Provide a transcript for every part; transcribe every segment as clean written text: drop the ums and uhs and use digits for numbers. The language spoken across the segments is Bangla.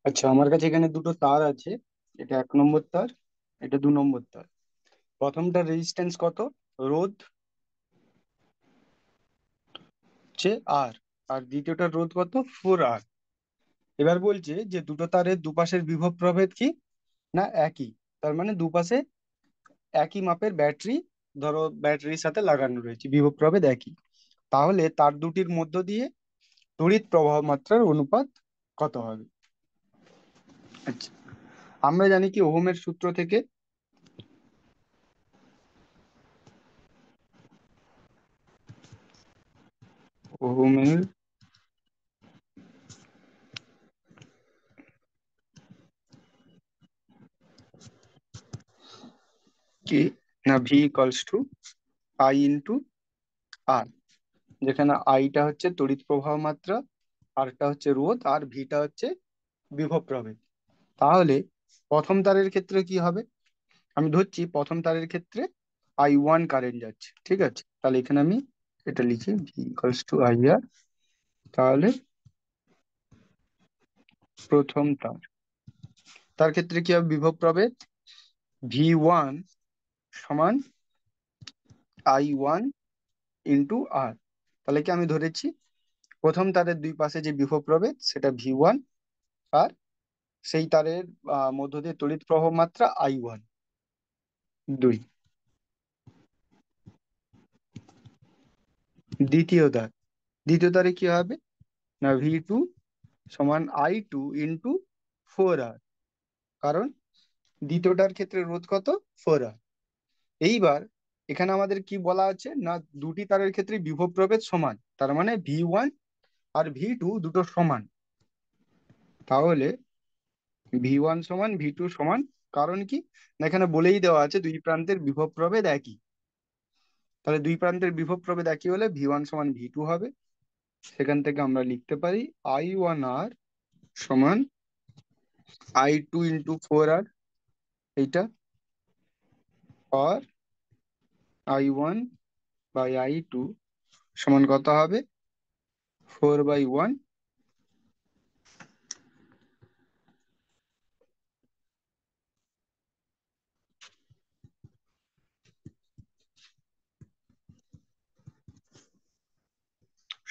আচ্ছা, আমার কাছে এখানে দুটো তার আছে। এটা 1 নম্বর তার, এটা 2 নম্বর তার। প্রথমটার রেজিস্ট্যান্স কত? রোধ হচ্ছে আর, আর দ্বিতীয়টার রোধ কত? 4R। এবার বলছে যে দুটো তারের দুপাশের বিভব প্রভেদ কি না একই। তার মানে দুপাশে একই মাপের ব্যাটারি, ধরো ব্যাটারির সাথে লাগানো রয়েছে, বিভব প্রভেদ একই। তাহলে তার দুটির মধ্য দিয়ে তড়িৎ প্রবাহ মাত্রার অনুপাত কত হবে? আচ্ছা, আমরা জানি কি ওহমের সূত্র থেকে? ওহমের কি না V equals to I into R, যেখানে আইটা হচ্ছে তড়িৎ প্রবাহ মাত্রা, আরটা হচ্ছে রোধ, আর ভিটা হচ্ছে বিভব প্রভেদ। তাহলে প্রথম তারের ক্ষেত্রে কি হবে? আমি ধরছি প্রথম তারের ক্ষেত্রে I1 কারেন্ট যাচ্ছে, ঠিক আছে? তাহলে এখানে আমি এটা লিখি ভি ইকলস টু আই আর। তাহলে প্রথম তার, তার ক্ষেত্রে কি হবে? বিভব প্রভেদ V1 সমান I1 ইন্টু আর। তাহলে কি আমি ধরেছি প্রথম তারের দুই পাশে যে বিভব প্রভেদ সেটা V1, আর সেই তারের মধ্য দিয়ে তড়িৎ প্রবাহ মাত্রা I1। দুই, দ্বিতীয় তার, দ্বিতীয় তারে কি হবে না V2 সমান I2 ইন্টু 4R। কারণ দ্বিতীয়টার ক্ষেত্রে রোধ কত? 4R। এইবার এখানে আমাদের কি বলা আছে না দুটি তারের ক্ষেত্রে বিভব প্রভেদ সমান, তার মানে V1 আর V2 দুটো সমান। তাহলে V1 সমান V2 সমান, কারণ কি না এখানে বলেই দেওয়া আছে দুই প্রান্তের বিভব প্রভেদ একই। তাহলে দুই প্রান্তের বিভব প্রভেদ একই হলে V1 সমান V2 হবে। সেখান থেকে আমরা লিখতে পারি I1R সমান I2 ইন্টু 4R, এইটা। আর I1 বাই I2 সমান কত হবে? 4/1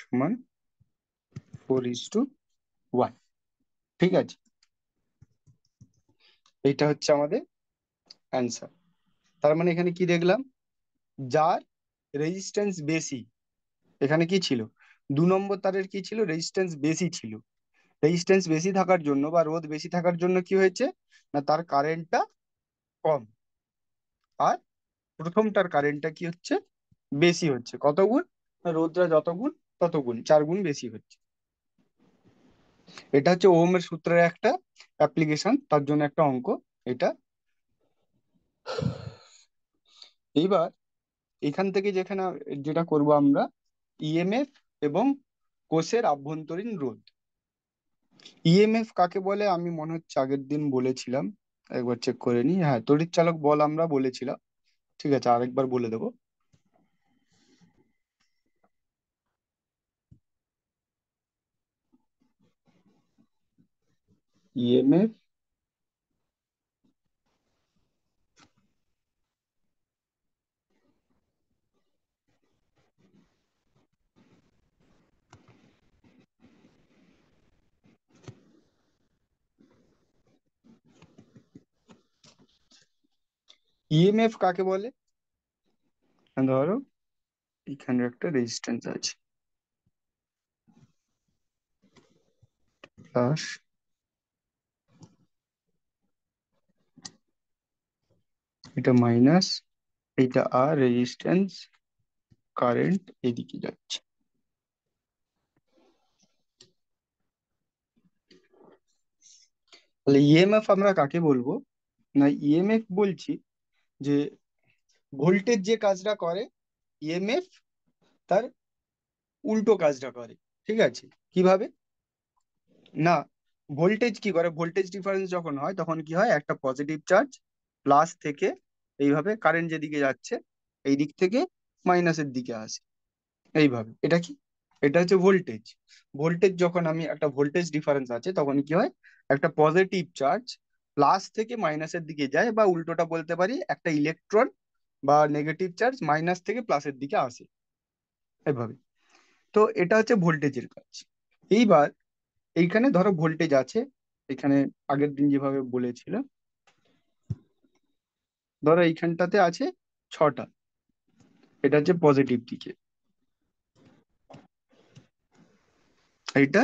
সমান 4:1। ঠিক আছে, এইটা হচ্ছে আমাদের অ্যান্সার। তার মানে এখানে কি দেখলাম? যার রেজিস্ট্যান্স বেশি, এখানে কি ছিল? 2 নম্বর তারের কি ছিল? রেজিস্ট্যান্স বেশি ছিল। রেজিস্ট্যান্স বেশি থাকার জন্য বা রোধ বেশি থাকার জন্য কি হয়েছে না তার কারেন্টটা কম। আর প্রথমটার কারেন্টটা কি হচ্ছে? বেশি হচ্ছে। কত গুণ? না, রোধটা যত গুণ তত গুণ, 4 গুণ বেশি হচ্ছে। এটা হচ্ছে ওহমের সূত্রের একটা অ্যাপ্লিকেশন, তার জন্য একটা অঙ্ক এটা। এইবার এখান থেকে যেখানে যেটা করব আমরা, ইএমএফ এবং কোষের আভ্যন্তরীণ রোধ। ইএমএফ কাকে বলে আমি মনে হচ্ছে আগের দিন বলেছিলাম, একবার চেক করে নি। হ্যাঁ, তড়িৎচালক বল আমরা বলেছিলাম। ঠিক আছে, আরেকবার বলে দেবো। ইএমএফ ইএমএফ কাকে বলে? ধরো এখানে একটা রেজিস্ট্যান্স আছে, প্লাস এটা মাইনাস, এটা আর রেজিস্ট্যান্স, কারেন্ট এদিকে যাচ্ছে। তাহলে ইএমএফ আমরা কাকে বলবো? না ইএমএফ বলছি যে ভোল্টেজ যে কাজটা করে, ইএমএফ তার উল্টো কাজটা করে। ঠিক আছে, কিভাবে না ভোল্টেজ কি করে? ভোল্টেজ ডিফারেন্স যখন হয় তখন কি হয়, একটা পজিটিভ চার্জ প্লাস থেকে এইভাবে কারেন্ট যেদিকে যাচ্ছে এই দিক থেকে মাইনাসের দিকে আসে, এইভাবে। এটা কি এটা হচ্ছে ভোল্টেজ। ভোল্টেজ যখন আমি একটা ভোল্টেজ ডিফারেন্স আছে তখন কি হয়, একটা পজিটিভ চার্জ প্লাস থেকে মাইনাসের দিকে যায়, বা উল্টোটা বলতে পারি একটা ইলেকট্রন বা নেগেটিভ চার্জ মাইনাস থেকে প্লাসের দিকে আসে, এভাবে। তো এটা হচ্ছে ভোল্টেজের কাজ। এইবার এইখানে ধরো ভোল্টেজ আছে, এখানে আগের দিন যেভাবে বলেছিল, ধরো এইখানটাতে আছে 6টা, এটা হচ্ছে পজিটিভ দিকে, এইটা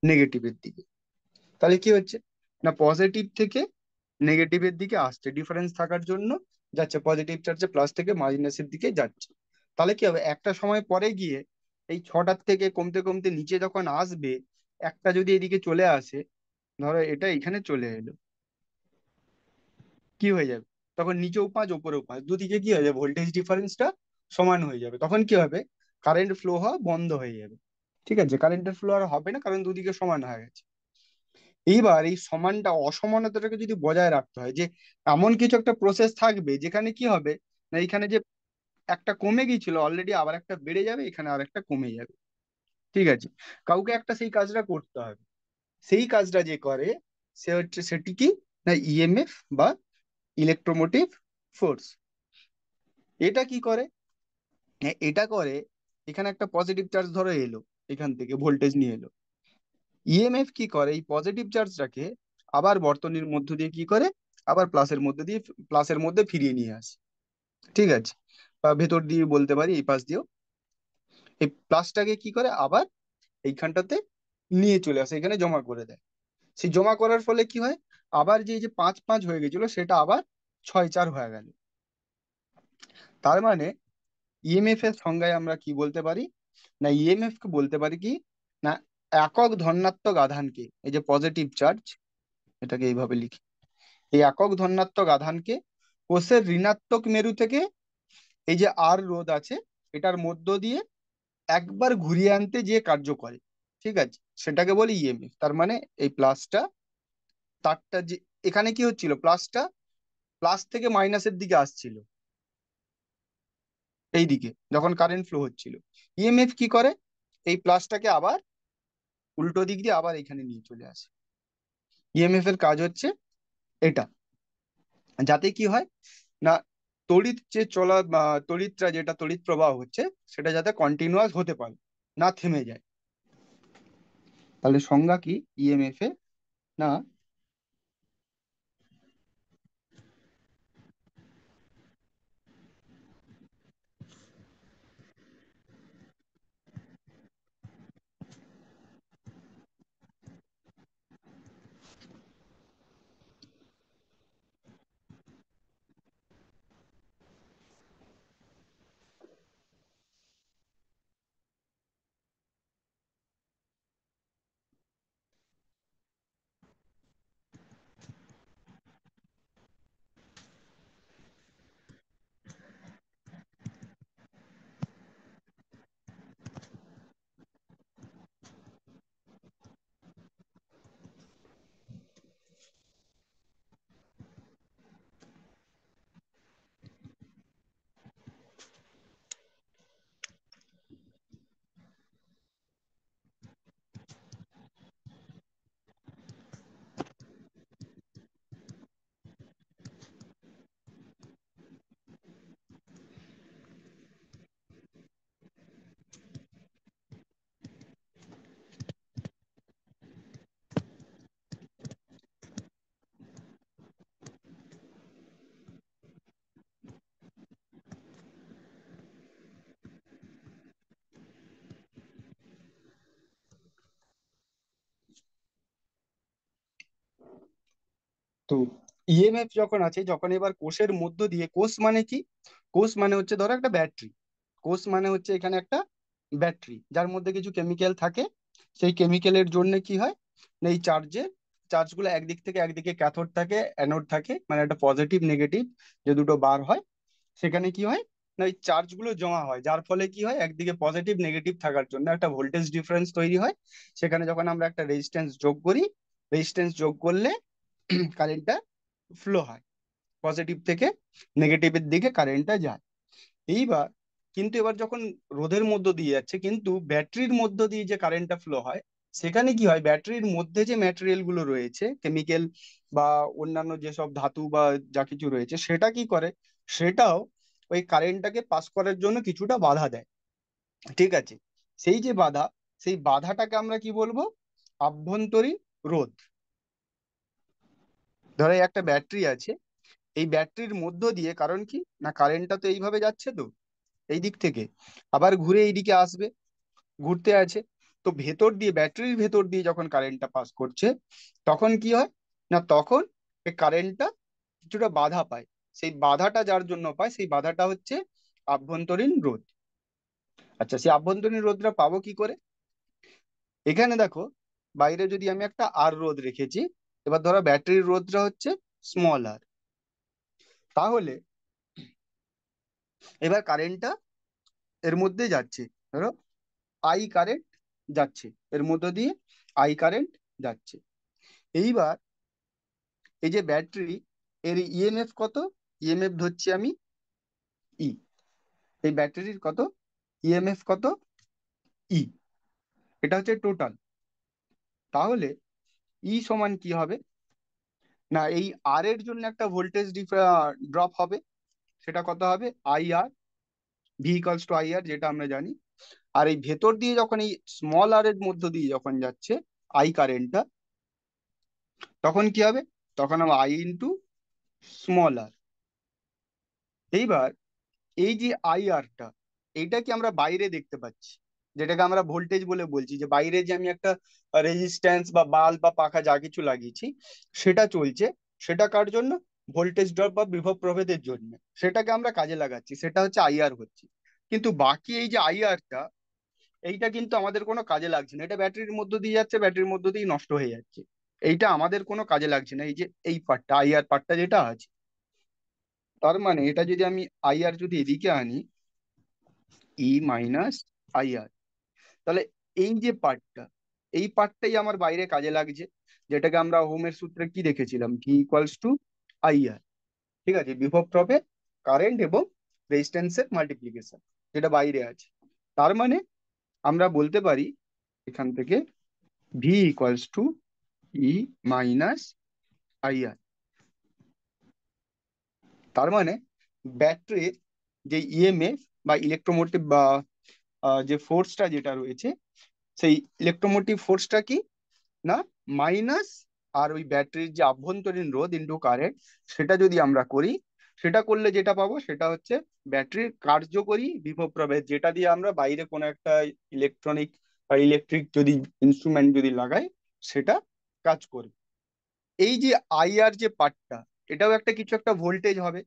নেগেটিভের দিকে। তাহলে কি হচ্ছে না, পজিটিভ থেকে নেগেটিভের দিকে আসছে, ডিফারেন্স থাকার জন্য যাচ্ছে, পজিটিভ চার্জে প্লাস থেকে মাইনাসের দিকে যাচ্ছে। তাহলে কি হবে, একটা সময় পরে গিয়ে এই 6টার থেকে কমতে কমতে নিচে যখন আসবে, একটা যদি এদিকে চলে আসে, ধরো এটা এখানে চলে এলো, কি হয়ে যাবে, তখন নিচেও 5 ওপরেও 5, দুদিকে কি হয়ে যাবে, ভোল্টেজ ডিফারেন্সটা সমান হয়ে যাবে, তখন কি হবে, কারেন্ট ফ্লো হওয়া বন্ধ হয়ে যাবে। ঠিক আছে, কারেন্টের ফ্লো আর হবে না, কারণ দুদিকে সমান হয়ে গেছে। এইবার এই সমানটা অসমানতাটাকে যদি বজায় রাখতে হয়, যে এমন কিছু একটা প্রসেস থাকবে যেখানে কি হবে না, এখানে যে একটা কমে গিয়েছিল অলরেডি আবার একটা বেড়ে যাবে, এখানে আর একটা কমে যাবে। ঠিক আছে, কাউকে একটা সেই কাজটা করতে হবে। সেই কাজটা যে করে, সে হচ্ছে সেটি কি না, ইএমএফ বা ইলেকট্রোমোটিভ ফোর্স। এটা কি করে, এটা করে, এখানে একটা পজিটিভ চার্জ ধরো এলো, এখান থেকে ভোল্টেজ নিয়ে এলো, ইএমএফ কি করে, এই পজিটিভ চার্জটাকে আবার বর্তনীর মধ্য দিয়ে কি করে, আবার প্লাসের মধ্যে ফিরিয়ে নিয়ে আসে। ঠিক আছে, বা ভেতর দিয়ে বলতে পারি, এই পাশ দিয়েও এই প্লাসটাকে কি করে আবার এইখানটাতে নিয়ে চলে আসে, এখানে জমা করে দেয়। সেই জমা করার ফলে কি হয়, আবার যে এই যে 5 5 হয়ে গেছিল সেটা আবার 6 4 হয়ে গেল। তার মানে ইএমএফ এর সংজ্ঞায় আমরা কি বলতে পারি না, ইএমএফ কে বলতে পারি কি না, একক ধনাত্মক আধানকে, এই যে পজিটিভ চার্জ, এটাকে এইভাবে লিখি, এই একক ধনাত্মক আধানকে কোষের ঋণাত্মক মেরু থেকে এই যে আর রোধ আছে এটার মধ্য দিয়ে একবার ঘুরিয়ে আনতে যে কার্য করে, ঠিক আছে, সেটাকে বলি ইএমএফ। তার মানে এই প্লাসটা, তারটা যে এখানে কি হচ্ছিল, প্লাসটা প্লাস থেকে মাইনাসের দিকে আসছিল, এই দিকে যখন কারেন্ট ফ্লো হচ্ছিল, ইএমএফ কি করে, এই প্লাসটাকে আবার উল্টো দিক দিয়ে আবার এখানে নিয়ে চলে আসে। ইএমএফ এর কাজ হচ্ছে এটা, যাতে কি হয় না, তড়িৎ যে তড়িৎটা যেটা তড়িৎ প্রবাহ হচ্ছে সেটা যাতে কন্টিনিউয়াস হতে পারে, না থেমে যায়। তাহলে সংজ্ঞা কি ইএমএফ এর না, তো ইএমএফ যখন আছে, যখন এবার কোষের মধ্য দিয়ে, কোষ মানে কি, কোষ মানে হচ্ছে ধরো একটা ব্যাটারি, কোষ মানে হচ্ছে এখানে একটা ব্যাটারি যার মধ্যে কিছু কেমিক্যাল থাকে। সেই কেমিক্যালের জন্য কি হয় না, এই চার্জগুলো একদিক থেকে একদিকে ক্যাথোড থাকে অ্যানোড থাকে, মানে একটা পজিটিভ নেগেটিভ যে দুটো বার হয়, সেখানে কি হয় না, এই চার্জগুলো জমা হয়, যার ফলে কি হয়, একদিকে পজিটিভ নেগেটিভ থাকার জন্য একটা ভোল্টেজ ডিফারেন্স তৈরি হয়। সেখানে যখন আমরা একটা রেজিস্ট্যান্স যোগ করি, রেজিস্ট্যান্স যোগ করলে কারেন্টটা ফ্লো হয়, পজিটিভ থেকে নেগেটিভের দিকে কারেন্টটা যায়। এইবার কিন্তু এবার যখন রোধের মধ্য দিয়ে যাচ্ছে, কিন্তু ব্যাটারির মধ্য দিয়ে যে কারেন্টটা ফ্লো হয়, সেখানে কি হয়, ব্যাটারির মধ্যে যে ম্যাটেরিয়াল গুলো রয়েছে, কেমিক্যাল বা অন্যান্য যেসব ধাতু বা যা কিছু রয়েছে, সেটা কি করে, সেটাও ওই কারেন্টটাকে পাস করার জন্য কিছুটা বাধা দেয়। ঠিক আছে, সেই যে বাধা, সেই বাধাটাকে আমরা কি বলবো, আভ্যন্তরীণ রোধ। ধরো এই একটা ব্যাটারি আছে, এই ব্যাটারির মধ্য দিয়ে, কারণ কি না, কারেন্টটা তো এইভাবে যাচ্ছে, তো এই দিক থেকে আবার ঘুরে এইদিকে আসবে, ঘুরতে আছে। তো ভেতর দিয়ে, ব্যাটারির ভেতর দিয়ে যখন কারেন্টটা পাস করছে, তখন কি হয় না, তখন এই কারেন্টটা কিছুটা বাধা পায়। সেই বাধাটা যার জন্য পায়, সেই বাধাটা হচ্ছে আভ্যন্তরীণ রোধ। আচ্ছা, সেই আভ্যন্তরীণ রোধটা পাবো কি করে? এখানে দেখো, বাইরে যদি আমি একটা আর রোধ রেখেছি, এবার ধরো ব্যাটারির রোধটা হচ্ছে স্মল আর, তাহলে এবার কারেন্টটা এর মধ্যে যাচ্ছে, ধরো আই কারেন্ট যাচ্ছে এর মধ্য দিয়ে, আই কারেন্ট যাচ্ছে। এইবার এই যে ব্যাটারি, এর ইএমএফ কত, ইএমএফ ধরছি আমি ই, এই ব্যাটারির কত ইএমএফ, কত ই, এটা হচ্ছে টোটাল। তাহলে ই সমান কি হবে না, এই আর এর জন্য একটা ভোল্টেজ ড্রপ হবে, সেটা কত হবে, I R, V equals to I R, যেটা আমরা জানি। আর এই ভেতর দিয়ে যখন এই স্মল আর এর মধ্য দিয়ে যখন যাচ্ছে আই কারেন্টটা, তখন কি হবে, তখন হবে আই ইন্টু স্মল আর। এইবার এই যে আইআরটা, এইটা কি আমরা বাইরে দেখতে পাচ্ছি, যেটাকে আমরা ভোল্টেজ বলে বলছি, যে বাইরে যে আমি একটা রেজিস্ট্যান্স বা বাল্ব বা পাখা যা কিছু লাগিয়েছি, সেটা চলছে, সেটা কার জন্য, ভোল্টেজ ড্রপ বা বিভব প্রভেদের জন্য, সেটাকে আমরা কাজে লাগাচ্ছি, সেটা হচ্ছে আইআর হচ্ছে। কিন্তু বাকি এই যে আইআরটা, এইটা কিন্তু আমাদের কোনো কাজে লাগছে না, এটা ব্যাটারির মধ্য দিয়ে যাচ্ছে, ব্যাটারির মধ্য দিয়ে নষ্ট হয়ে যাচ্ছে, এইটা আমাদের কোনো কাজে লাগছে না, এই যে এই পার্টটা, আইআর পার্টটা যেটা আছে। তার মানে এটা যদি আমি আইআর যদি এদিকে আনি, ই মাইনাস আইআর, তাহলে এই যে পার্টটা, এই পার্টটাই আমার বাইরে কাজে লাগছে, যেটাকে আমরা ওহমের সূত্রে কি দেখেছিলাম, ভি ইকুয়ালস টু আইআর। ঠিক আছে, বিভব প্রভেদ, কারেন্ট এবং রেজিস্ট্যান্সের মাল্টিপ্লিকেশন, যেটা বাইরে আছে। তার মানে আমরা বলতে পারি এখান থেকে V equals to E minus IR. তার মানে ব্যাটারির যে ইএমএফ বা ইলেকট্রোমোটিভ বা যে ফোর্সটা যেটা রয়েছে, সেই ইলেকট্রোমোটিভ ফোর্সটা কি না, মাইনাস, আর ওই ব্যাটারির যে আভ্যন্তরীণ রোধ ইন্টু কারেন্ট, সেটা যদি আমরা করি, সেটা করলে যেটা পাবো সেটা হচ্ছে ব্যাটারির কার্যকরী বিভব প্রভেদ, যেটা দিয়ে আমরা বাইরে কোনো একটা ইলেকট্রনিক বা ইলেকট্রিক যদি ইনস্ট্রুমেন্ট যদি লাগাই, সেটা কাজ করবে। এই যে আইআর যে পার্টটা, এটাও একটা কিছু একটা ভোল্টেজ হবে,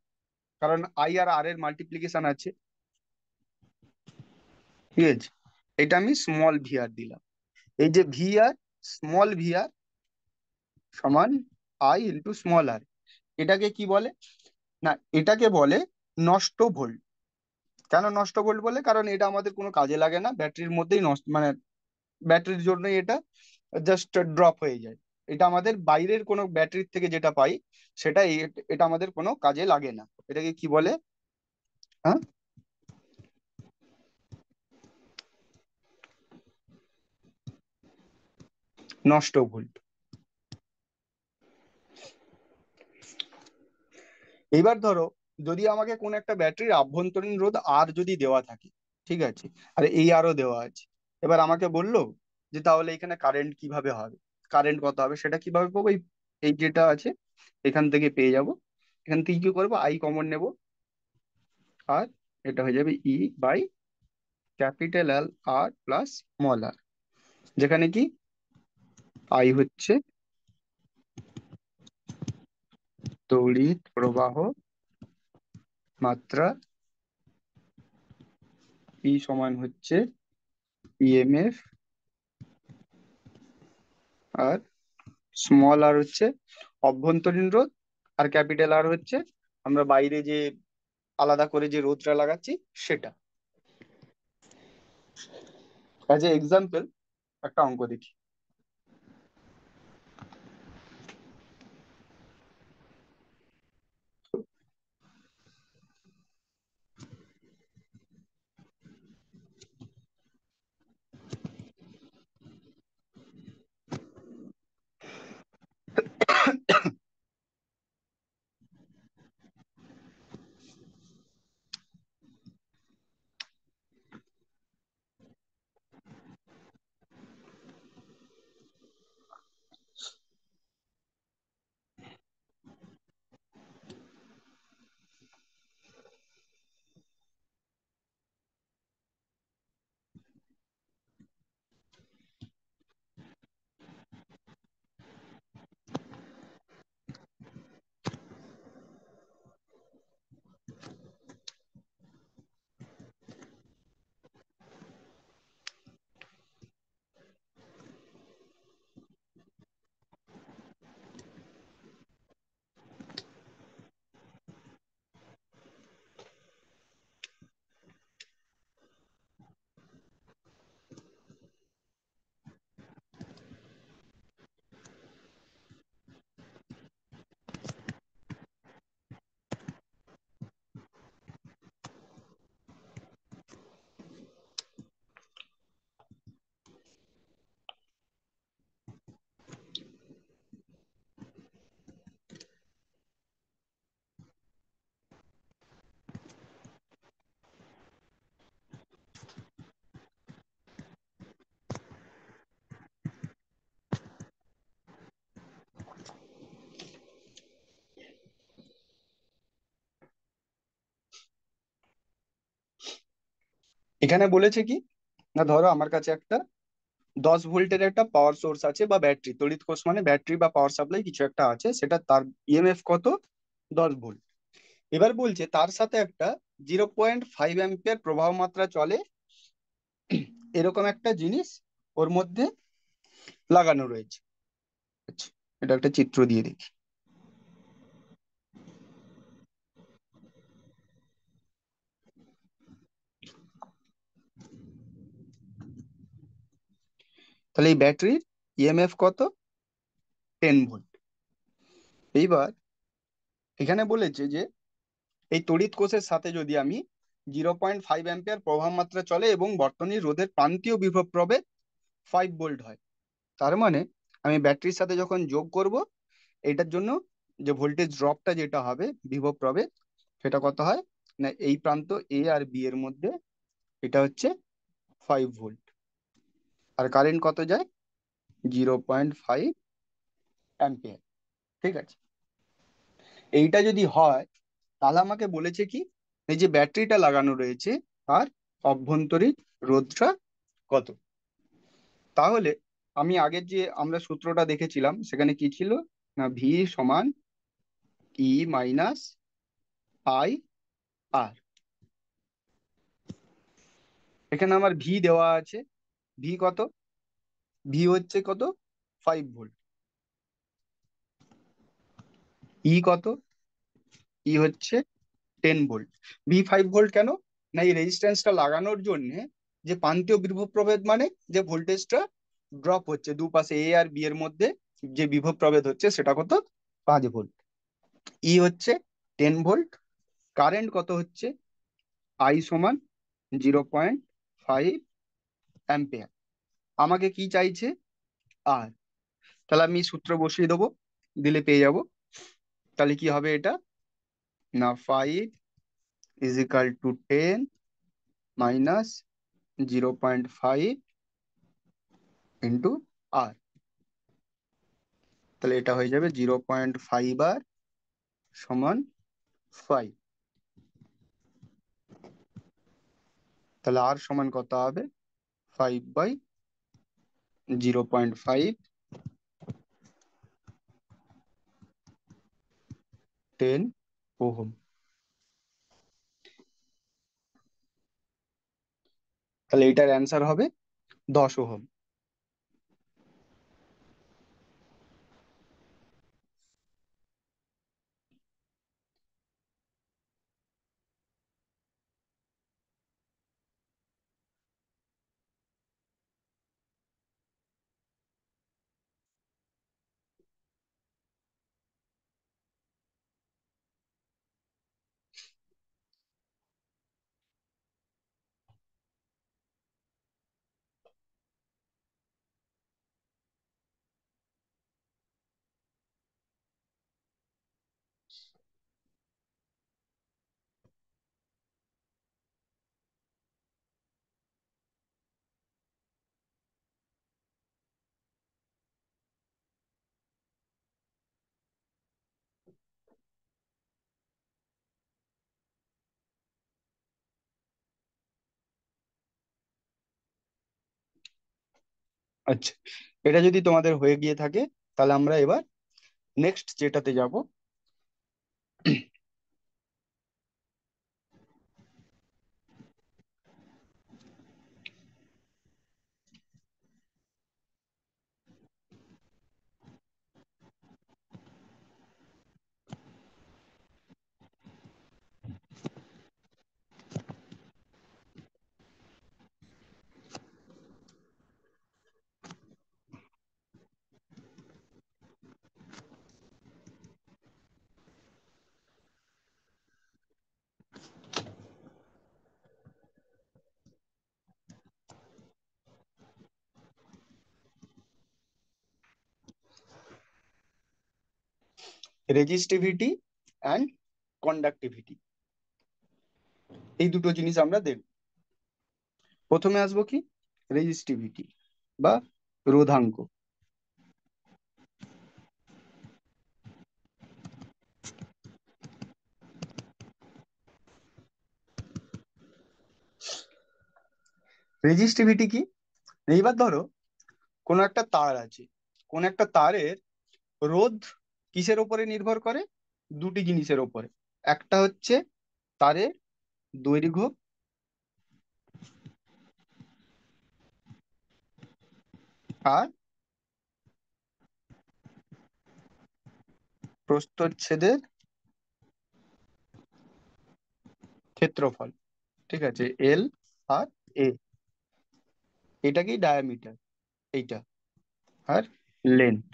কারণ আই আর আর এর মাল্টিপ্লিকেশন আছে। ঠিক আছে, এটা আমি স্মল ভিআর দিলাম। এই যে ভিআর, স্মল ভিআর সমান আই ইন্টু স্মল আর, এটাকে কি বলে না, এটাকে বলে নষ্ট ভোল্ট। কেন নষ্ট ভোল্ট বলে, কারণ এটা আমাদের কোনো কাজে লাগে না, ব্যাটারির মধ্যেই নষ্ট, মানে ব্যাটারির জন্যই এটা জাস্ট ড্রপ হয়ে যায়। এটা আমাদের বাইরের কোনো ব্যাটারির থেকে যেটা পাই, সেটা এটা আমাদের কোনো কাজে লাগে না। এটাকে কি বলে, হ্যাঁ, নষ্ট ভোল্ট। এবার ধরো, যদি আমাকে কোন একটা ব্যাটারির আভ্যন্তরীণ রোধ আর যদি দেওয়া থাকে, ঠিক আছে, আর এই আরও দেওয়া আছে, এবার আমাকে বললো যে তাহলে এখানে কারেন্ট কিভাবে হবে, কারেন্ট কত হবে, সেটা কিভাবে পাবো, এই এই যেটা আছে এখান থেকে পেয়ে যাব। এখান থেকে কি করবো, আই কমন নেব, আর এটা হয়ে যাবে E by capital L R plus small R, যেখানে কি আই হচ্ছে তড়িৎ প্রবাহ মাত্রা, ই সমান হচ্ছে ইএমএফ, আর স্মল আর হচ্ছে অভ্যন্তরীণ রোধ, আর ক্যাপিটাল আর হচ্ছে আমরা বাইরে যে আলাদা করে যে রোধটা লাগাচ্ছি, সেটা। অ্যাজ এ এক্সাম্পল একটা অঙ্ক দেখি। এখানে বলেছে কি, না ধরো আমার কাছে একটা 10 ভোল্টের একটা পাওয়ার সোর্স আছে বা ব্যাটারি, তড়িৎ কোষ মানে ব্যাটারি বা পাওয়ার সাপ্লাই কিছু একটা আছে, সেটা তার ইএমএফ কত, 10 ভোল্ট। এবার বলছে তার সাথে একটা 0.5 অ্যাম্পিয়ার প্রবাহ মাত্রা চলে এরকম একটা জিনিস ওর মধ্যে লাগানো রয়েছে। আচ্ছা, এটা একটা চিত্র দিয়ে দেখি। তাহলে এই ব্যাটারির ইএমএফ কত, 10 ভোল্ট। এইবার এখানে বলেছে যে এই তড়িৎ কোষের সাথে যদি আমি 0.5 অ্যাম্পিয়ার প্রবাহ মাত্রা চলে এবং বর্তনীর রোধের প্রান্তীয় বিভব প্রভেদ 5 ভোল্ট হয়, তার মানে আমি ব্যাটারির সাথে যখন যোগ করব, এটার জন্য যে ভোল্টেজ ড্রপটা যেটা হবে বিভব প্রভেদ, সেটা কত হয়, না এই প্রান্ত এ আর বি এর মধ্যে এটা হচ্ছে 5 ভোল্ট। আর কারেন্ট কত যায়, 0.5 অ্যাম্পিয়ার। ঠিক আছে, এইটা যদি হয় তাহলে আমাকে বলেছে কি, এই যে ব্যাটারিটা লাগানো রয়েছে তার অভ্যন্তরীণ রোধটা কত। তাহলে আমি আগের যে আমরা সূত্রটা দেখেছিলাম সেখানে কি ছিল, না ভি সমান ই মাইনাস আই আর। এখানে আমার ভি দেওয়া আছে, ভি কত, ভি হচ্ছে কত, 5 ভোল্ট। ই কত, ই হচ্ছে 10 ভোল্ট। ভি 5 ভোল্ট কেন, না এই রেজিস্ট্যান্সটা লাগানোর জন্য যে প্রান্তীয় বিভব প্রভেদ মানে যে ভোল্টেজটা ড্রপ হচ্ছে দুপাশে এ আর বি এর মধ্যে, যে বিভব প্রভেদ হচ্ছে সেটা কত, 5 ভোল্ট। ই হচ্ছে 10 ভোল্ট। কারেন্ট কত হচ্ছে, আই সমান 0.5 অ্যাম্পিয়ার। আমাকে কি চাইছে, আর। তাহলে আমি সূত্র বসিয়ে দেবো, দিলে পেয়ে যাব। তাহলে কি হবে এটা, না 5 = 10 - 0.5 আর। তাহলে এটা হয়ে যাবে 0.5 আর সমান 5। তাহলে আর সমান কত হবে, 5/0.5, 10 ওহম। তাহলে এটার অ্যান্সার হবে 10 ওহম। আচ্ছা, এটা যদি তোমাদের হয়ে গিয়ে থাকে তাহলে আমরা এবার নেক্সট যেটাতে যাব। রেজিস্টিভিটি অ্যান্ড কন্ডাক্টিভিটি, এই দুটো জিনিস আমরা দেখব। প্রথমে আসবো কি, রেজিস্টিভিটি বা রোধাঙ্ক। রেজিস্টিভিটি কি? এইবার ধরো কোনো একটা তার আছে, কোন একটা তারের রোধ কিসের ওপরে নির্ভর করে? দুটি জিনিসের ওপরে। একটা হচ্ছে তারের দৈর্ঘ্য, আর প্রস্থচ্ছেদের ক্ষেত্রফল। ঠিক আছে, এল আর এ, এটাকেই ডায়ামিটার, এইটা। আর লেন্থ,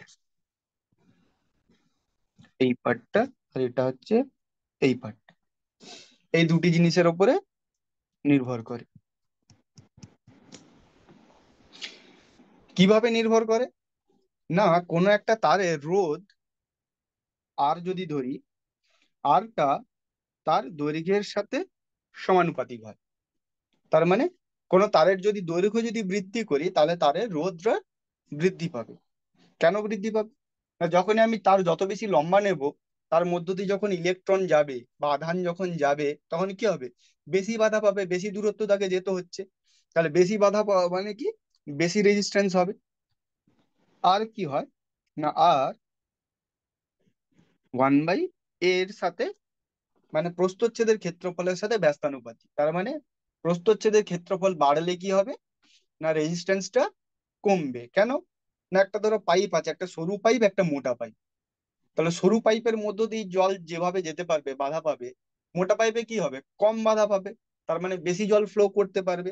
এই পার্টটা, আর এটা হচ্ছে এই পার্ট। এই দুটি জিনিসের ওপরে নির্ভর করে। কিভাবে নির্ভর করে? না, কোনো একটা তারের রোধ আর যদি ধরি, আরটা তার দৈর্ঘ্যের সাথে সমানুপাতিক হয়। তার মানে কোনো তারের যদি দৈর্ঘ্য যদি বৃদ্ধি করি, তাহলে তারের রোধটা বৃদ্ধি পাবে। কেন বৃদ্ধি পাবে? না, যখনই আমি তার যত বেশি লম্বা নেব, তার মধ্য দিয়ে যখন ইলেকট্রন যাবে বা আধান যখন যাবে, তখন কি হবে? বেশি বাধা পাবে, বেশি দূরত্ব তাকে যেতে হচ্ছে। তাহলে বেশি বাধা পাওয়া মানে কি? বেশি রেজিস্ট্যান্স হবে। আর কি হয় না, আর 1/a এর সাথে, মানে প্রস্থচ্ছেদের ক্ষেত্রফলের সাথে ব্যস্তানুপাতিক। তার মানে প্রস্থচ্ছেদের ক্ষেত্রফল বাড়লে কি হবে? না, রেজিস্ট্যান্সটা কমবে। কেন? না, একটা ধরো পাইপ আছে, একটা সরু পাইপ, একটা মোটা পাইপ। তাহলে সরু পাইপের মধ্য দিয়ে জল যেভাবে যেতে পারবে, বাধা পাবে। মোটা পাইপে কি হবে? কম বাধা পাবে। তার মানে বেশি জল ফ্লো করতে পারবে।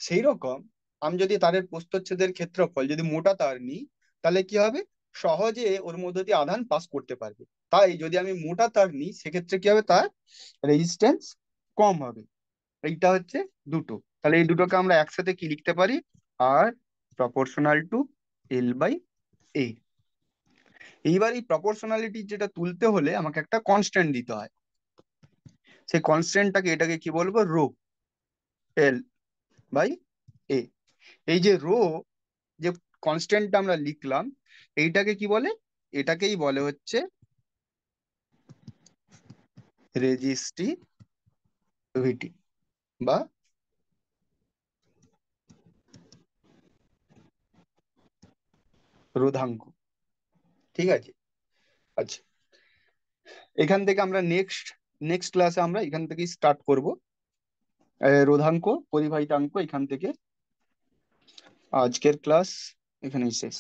সেই রকম আমি যদি তারের প্রস্থচ্ছেদের ক্ষেত্রফল যদি মোটা তার নিই, তাহলে কি হবে? সহজে ওর মধ্য দিয়ে আধান পাস করতে পারবে। তাই যদি আমি মোটা তার নিই, সেক্ষেত্রে কি হবে? তার রেজিস্ট্যান্স কম হবে। এইটা হচ্ছে দুটো। তাহলে এই দুটোকে আমরা একসাথে কি লিখতে পারি? আর প্রপোর্শনাল টু L/A। এইবার এই প্রপোর্শনালিটি যেটা তুলতে হলে আমাকে একটা কনস্ট্যান্ট দিতে হয়। সেই কনস্ট্যান্টটাকে, এটাকে কি বলবো? Rho, L/A। এই যে রো, যে কনস্ট্যান্টটা আমরা লিখলাম, এইটাকে কি বলে? এটাকেই বলে হচ্ছে রেজিস্টিভিটি বা রোধাঙ্ক। ঠিক আছে। আচ্ছা, এখান থেকে আমরা নেক্সট নেক্সট ক্লাসে আমরা এখান থেকে স্টার্ট করব। রোধাঙ্ক, পরিবাহিতাঙ্ক, এখান থেকে। আজকের ক্লাস এখানেই শেষ।